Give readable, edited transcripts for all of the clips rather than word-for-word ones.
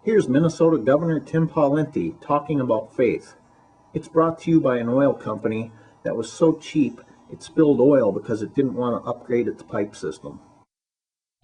Here's Minnesota Governor Tim Pawlenty talking about faith. It's brought to you by an oil company that was so cheap it spilled oil because it didn't want to upgrade its pipe system.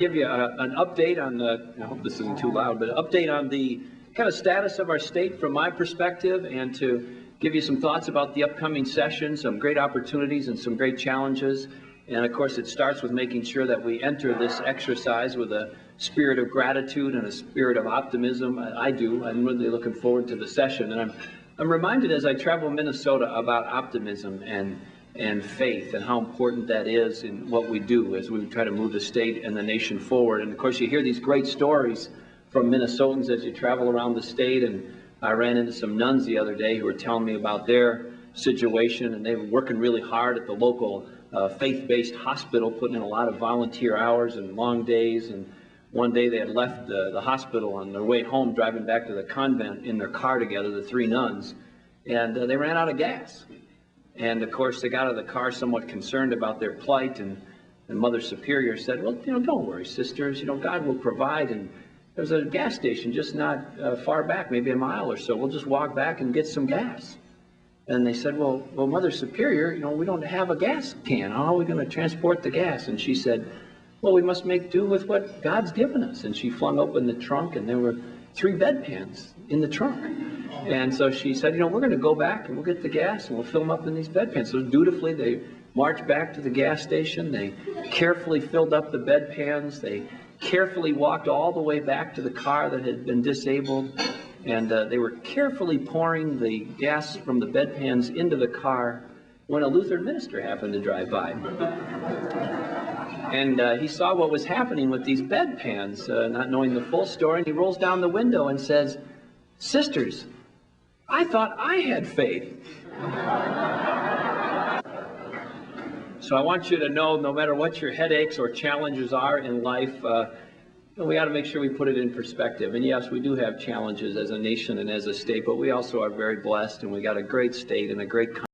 Give you an update on the, I hope this isn't too loud, but an update on the kind of status of our state from my perspective, and to give you some thoughts about the upcoming session, some great opportunities and some great challenges. And of course it starts with making sure that we enter this exercise with a spirit of gratitude and a spirit of optimism. I do. I'm really looking forward to the session. And I'm reminded as I travel Minnesota about optimism and faith and how important that is in what we do as we try to move the state and the nation forward. And of course you hear these great stories from Minnesotans as you travel around the state. And I ran into some nuns the other day who were telling me about their situation, and they were working really hard at the local faith-based hospital, putting in a lot of volunteer hours and long days. And one day they had left the hospital on their way home, driving back to the convent in their car together, the three nuns, and they ran out of gas. And of course they got out of the car somewhat concerned about their plight, and Mother Superior said, well, don't worry, sisters, God will provide. And there's a gas station just not far back, maybe a mile or so. We'll just walk back and get some gas. And they said, well, Mother Superior, we don't have a gas can. How are we going to transport the gas? And she said, well, we must make do with what God's given us. And she flung open the trunk, and there were 3 bedpans in the trunk. And so she said, we're going to go back and we'll get the gas and we'll fill them up in these bedpans. So dutifully, they marched back to the gas station. They carefully filled up the bedpans. They carefully walked all the way back to the car that had been disabled. And they were carefully pouring the gas from the bedpans into the car when a Lutheran minister happened to drive by. And he saw what was happening with these bedpans, not knowing the full story, and he rolls down the window and says, sisters, I thought I had faith. So I want you to know, no matter what your headaches or challenges are in life, we got to make sure we put it in perspective. And yes, we do have challenges as a nation and as a state, but we also are very blessed, and we got a great state and a great country.